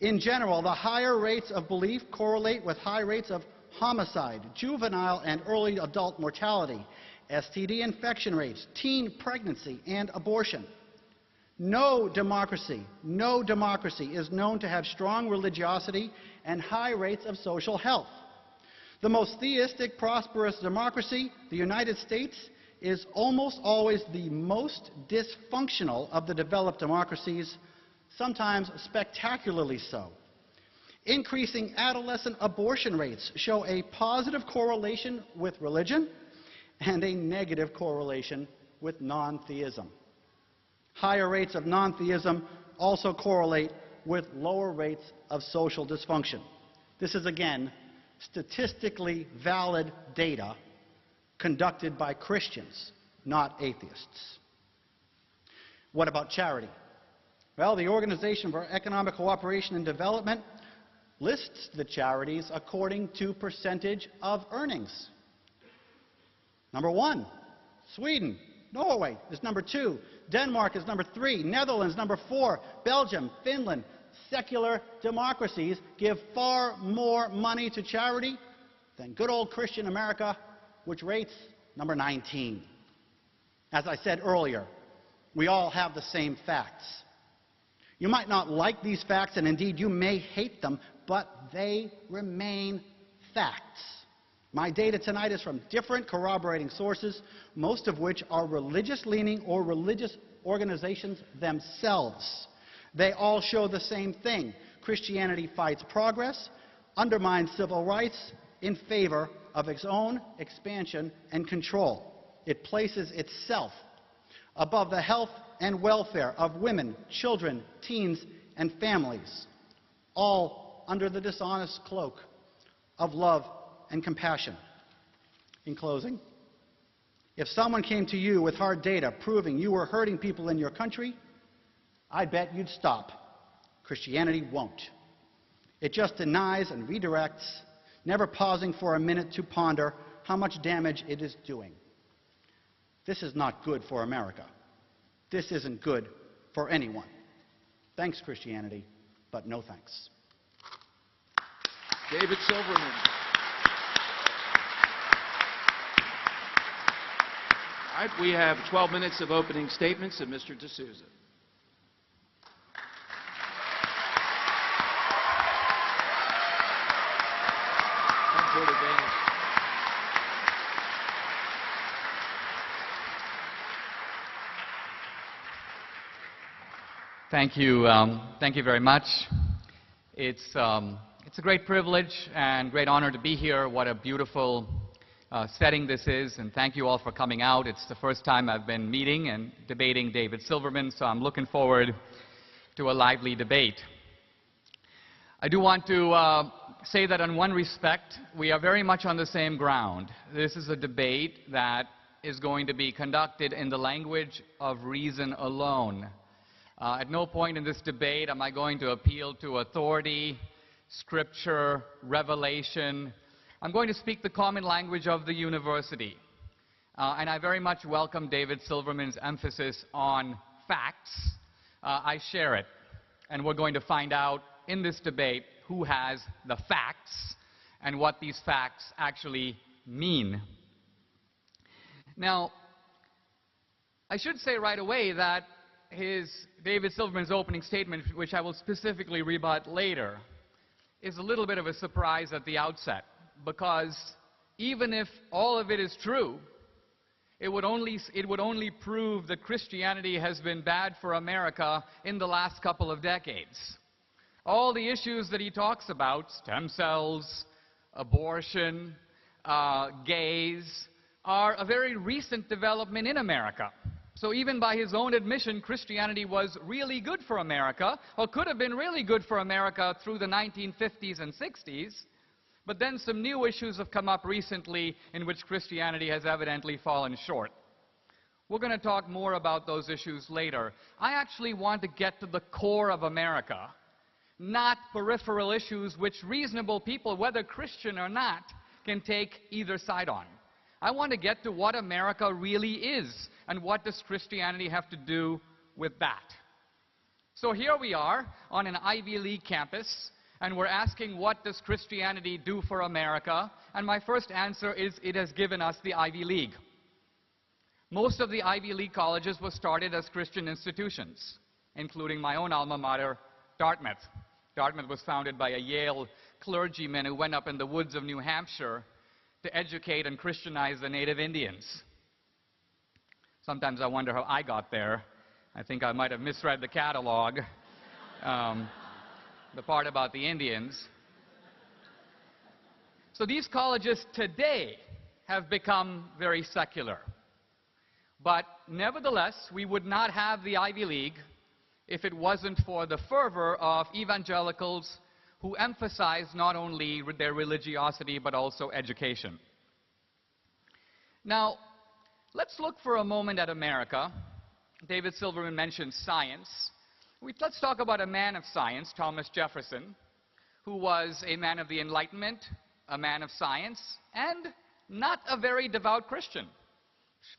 In general, the higher rates of belief correlate with high rates of homicide, juvenile and early adult mortality, STD infection rates, teen pregnancy, and abortion. No democracy is known to have strong religiosity and high rates of social health. The most theistic, prosperous democracy, the United States, is almost always the most dysfunctional of the developed democracies, sometimes spectacularly so. Increasing adolescent abortion rates show a positive correlation with religion and a negative correlation with non-theism. Higher rates of non-theism also correlate with lower rates of social dysfunction. This is, again, statistically valid data conducted by Christians, not atheists. What about charity? Well, the Organization for Economic Cooperation and Development lists the charities according to percentage of earnings. Number 1, Sweden. Norway is number 2. Denmark is number 3. Netherlands, number 4. Belgium, Finland. Secular democracies give far more money to charity than good old Christian America, which rates number 19. As I said earlier, we all have the same facts. You might not like these facts, and indeed you may hate them, but they remain facts. My data tonight is from different corroborating sources, most of which are religious-leaning or religious organizations themselves. They all show the same thing. Christianity fights progress, undermines civil rights in favor of its own expansion and control. It places itself above the health and welfare of women, children, teens, and families, all under the dishonest cloak of love and compassion. In closing, if someone came to you with hard data proving you were hurting people in your country, I bet you'd stop. Christianity won't. It just denies and redirects, never pausing for a minute to ponder how much damage it is doing. This is not good for America. This isn't good for anyone. Thanks, Christianity, but no thanks. David Silverman. All right, we have 12 minutes of opening statements of Mr. D'Souza. Thank you. Thank you very much. It's a great privilege and great honor to be here. What a beautiful setting this is, and thank you all for coming out. It's the first time I've been meeting and debating David Silverman, so I'm looking forward to a lively debate. I do want to say that in one respect, we are very much on the same ground. This is a debate that is going to be conducted in the language of reason alone. At no point in this debate am I going to appeal to authority, scripture, revelation. I'm going to speak the common language of the university. And I very much welcome David Silverman's emphasis on facts. I share it. And we're going to find out in this debate who has the facts and what these facts actually mean. Now, I should say right away that David Silverman's opening statement, which I will specifically rebut later, is a little bit of a surprise at the outset, because even if all of it is true, it would only prove that Christianity has been bad for America in the last couple of decades. All the issues that he talks about, stem cells, abortion, gays, are a very recent development in America. So even by his own admission, Christianity was really good for America, or could have been really good for America through the 1950s and 60s. But then some new issues have come up recently in which Christianity has evidently fallen short. We're going to talk more about those issues later. I actually want to get to the core of America, not peripheral issues which reasonable people, whether Christian or not, can take either side on. I want to get to what America really is, and what does Christianity have to do with that. So here we are on an Ivy League campus, and we're asking, what does Christianity do for America? And my first answer is, it has given us the Ivy League. Most of the Ivy League colleges were started as Christian institutions, including my own alma mater, Dartmouth. Dartmouth was founded by a Yale clergyman who went up in the woods of New Hampshire to educate and Christianize the native Indians. Sometimes I wonder how I got there. I think I might have misread the catalog, the part about the Indians. So these colleges today have become very secular. But nevertheless, we would not have the Ivy League if it wasn't for the fervor of evangelicals who emphasize not only their religiosity but also education. Now, let's look for a moment at America. David Silverman mentioned science. Let's talk about a man of science, Thomas Jefferson, who was a man of the Enlightenment, a man of science, and not a very devout Christian.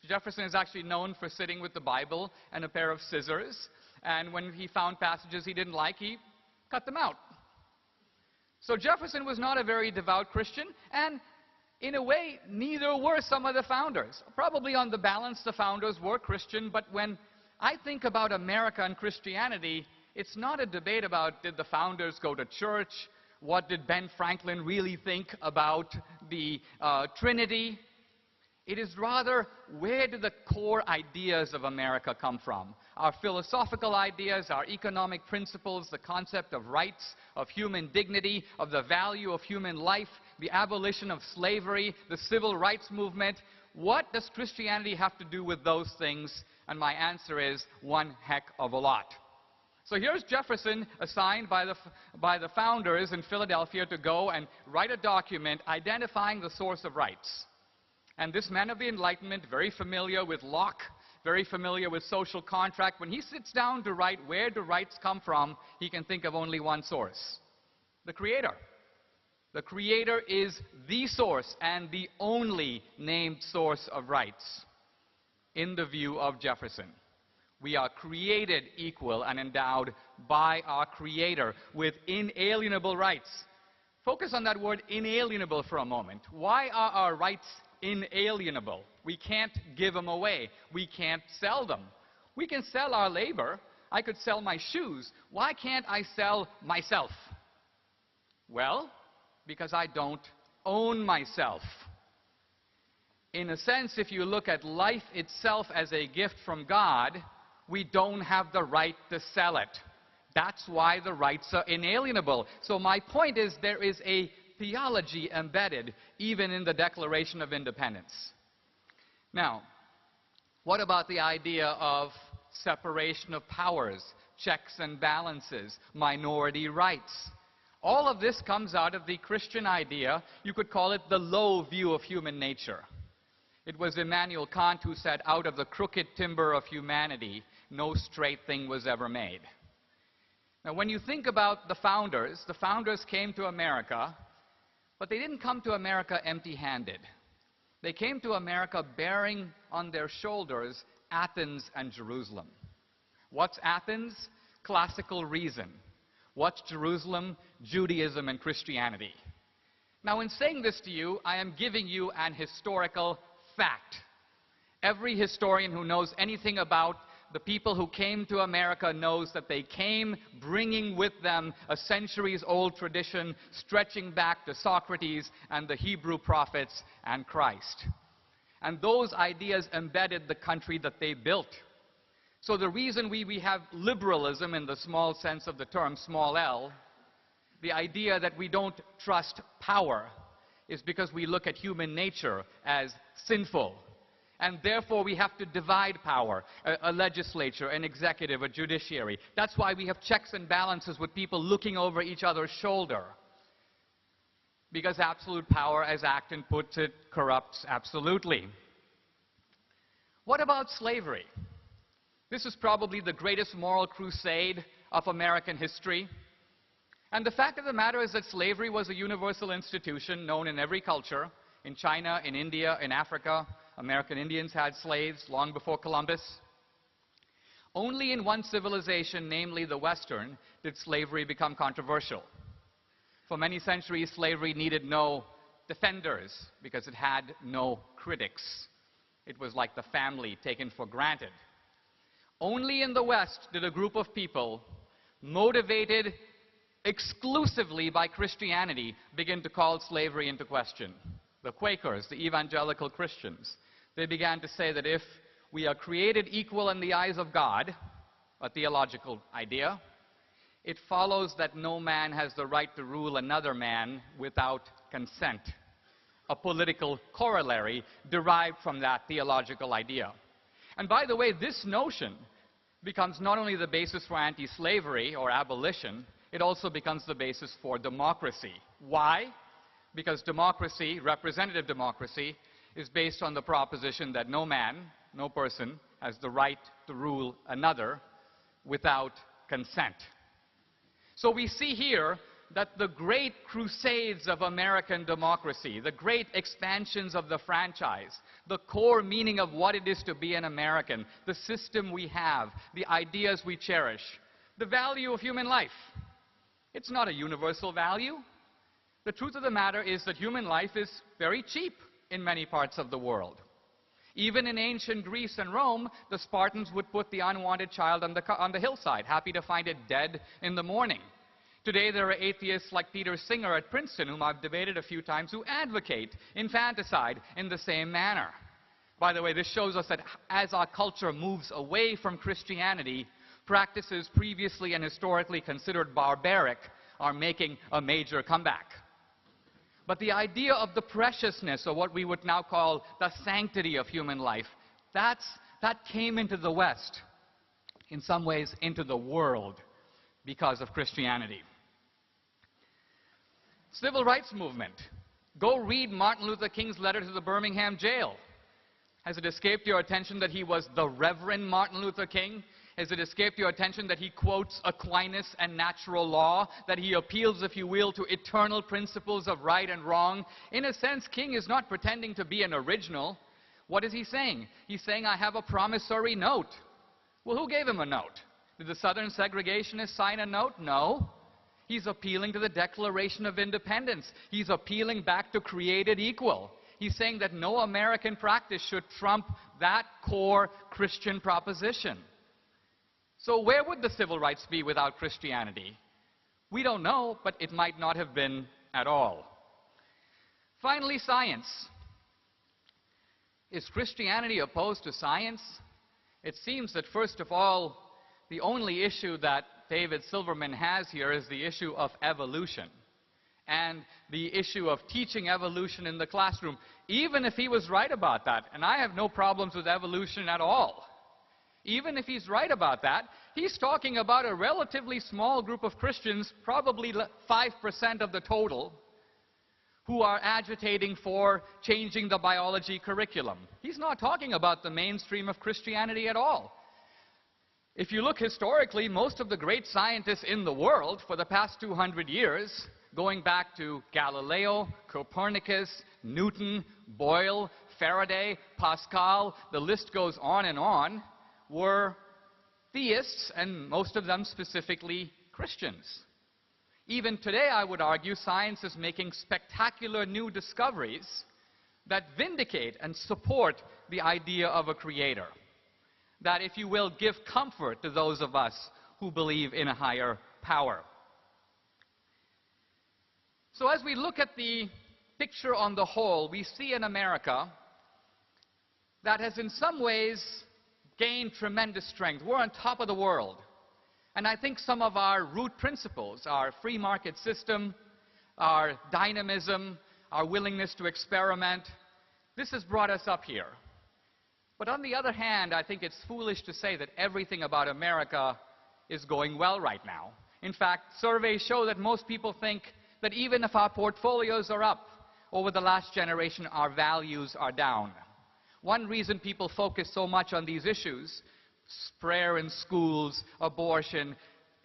Jefferson is actually known for sitting with the Bible and a pair of scissors, and when he found passages he didn't like, he cut them out. So Jefferson was not a very devout Christian, and in a way, neither were some of the founders. Probably on the balance, the founders were Christian, but when I think about America and Christianity, it's not a debate about did the founders go to church, what did Ben Franklin really think about the Trinity. It is rather, where do the core ideas of America come from? Our philosophical ideas, our economic principles, the concept of rights, of human dignity, of the value of human life, the abolition of slavery, the civil rights movement. What does Christianity have to do with those things? And my answer is one heck of a lot. So here's Jefferson assigned by the founders in Philadelphia to go and write a document identifying the source of rights. And this man of the Enlightenment, very familiar with Locke, very familiar with social contract, when he sits down to write where do rights come from, he can think of only one source: the Creator. The Creator is the source and the only named source of rights in the view of Jefferson. We are created equal and endowed by our Creator with inalienable rights. Focus on that word inalienable for a moment. Why are our rights inalienable? We can't give them away. We can't sell them. We can sell our labor. I could sell my shoes. Why can't I sell myself? Well, because I don't own myself. In a sense, if you look at life itself as a gift from God, we don't have the right to sell it. That's why the rights are inalienable. So my point is, there is a theology embedded even in the Declaration of Independence. Now, what about the idea of separation of powers, checks and balances, minority rights? All of this comes out of the Christian idea. You could call it the low view of human nature. It was Immanuel Kant who said, out of the crooked timber of humanity, no straight thing was ever made. Now, when you think about the founders came to America, but they didn't come to America empty-handed. They came to America bearing on their shoulders Athens and Jerusalem. What's Athens? Classical reason. What's Jerusalem? Judaism and Christianity. Now, in saying this to you, I am giving you an historical fact. Every historian who knows anything about the people who came to America knows that they came bringing with them a centuries-old tradition stretching back to Socrates and the Hebrew prophets and Christ. And those ideas embedded the country that they built. So the reason we have liberalism in the small sense of the term, small l, the idea that we don't trust power, is because we look at human nature as sinful. And therefore we have to divide power, a legislature, an executive, a judiciary. That's why we have checks and balances with people looking over each other's shoulder. Because absolute power, as Acton puts it, corrupts absolutely. What about slavery? This is probably the greatest moral crusade of American history. And the fact of the matter is that slavery was a universal institution known in every culture. In China, in India, in Africa, American Indians had slaves long before Columbus. Only in one civilization, namely the Western, did slavery become controversial. For many centuries, slavery needed no defenders because it had no critics. It was like the family taken for granted. Only in the West did a group of people, motivated exclusively by Christianity, begin to call slavery into question. The Quakers, the evangelical Christians, they began to say that if we are created equal in the eyes of God, a theological idea, it follows that no man has the right to rule another man without consent, a political corollary derived from that theological idea. And by the way, this notion becomes not only the basis for anti-slavery or abolition, it also becomes the basis for democracy. Why? Because democracy, representative democracy, is based on the proposition that no man, no person, has the right to rule another without consent. So we see here that the great crusades of American democracy, the great expansions of the franchise, the core meaning of what it is to be an American, the system we have, the ideas we cherish, the value of human life. It's not a universal value. The truth of the matter is that human life is very cheap in many parts of the world. Even in ancient Greece and Rome, the Spartans would put the unwanted child on the hillside, happy to find it dead in the morning. Today there are atheists like Peter Singer at Princeton, whom I've debated a few times, who advocate infanticide in the same manner. By the way, this shows us that as our culture moves away from Christianity, practices previously and historically considered barbaric are making a major comeback. But the idea of the preciousness, or what we would now call the sanctity of human life, that came into the West, in some ways into the world, because of Christianity. Civil rights movement. Go read Martin Luther King's letter to the Birmingham jail. Has it escaped your attention that he was the Reverend Martin Luther King? Has it escaped your attention that he quotes Aquinas and natural law, that he appeals, if you will, to eternal principles of right and wrong? In a sense, King is not pretending to be an original. What is he saying? He's saying, I have a promissory note. Well, who gave him a note? Did the Southern segregationists sign a note? No. He's appealing to the Declaration of Independence. He's appealing back to created equal. He's saying that no American practice should trump that core Christian proposition. So where would the civil rights be without Christianity? We don't know, but it might not have been at all. Finally, science. Is Christianity opposed to science? It seems that, first of all, the only issue that David Silverman has here is the issue of evolution and the issue of teaching evolution in the classroom, even if he was right about that. And I have no problems with evolution at all. Even if he's right about that, he's talking about a relatively small group of Christians, probably 5% of the total, who are agitating for changing the biology curriculum. He's not talking about the mainstream of Christianity at all. If you look historically, most of the great scientists in the world for the past 200 years, going back to Galileo, Copernicus, Newton, Boyle, Faraday, Pascal, the list goes on and on, were theists, and most of them specifically Christians. Even today, I would argue, science is making spectacular new discoveries that vindicate and support the idea of a creator. That, if you will, give comfort to those of us who believe in a higher power. So as we look at the picture on the whole, we see an America that has in some ways gained tremendous strength. We're on top of the world. And I think some of our root principles, our free market system, our dynamism, our willingness to experiment, this has brought us up here. But on the other hand, I think it's foolish to say that everything about America is going well right now. In fact, surveys show that most people think that even if our portfolios are up over the last generation, our values are down. One reason people focus so much on these issues, prayer in schools, abortion,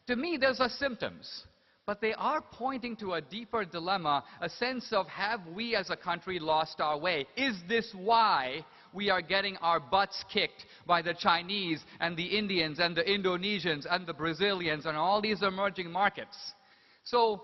to me those are symptoms. But they are pointing to a deeper dilemma, a sense of, have we as a country lost our way? Is this why we are getting our butts kicked by the Chinese and the Indians and the Indonesians and the Brazilians and all these emerging markets. So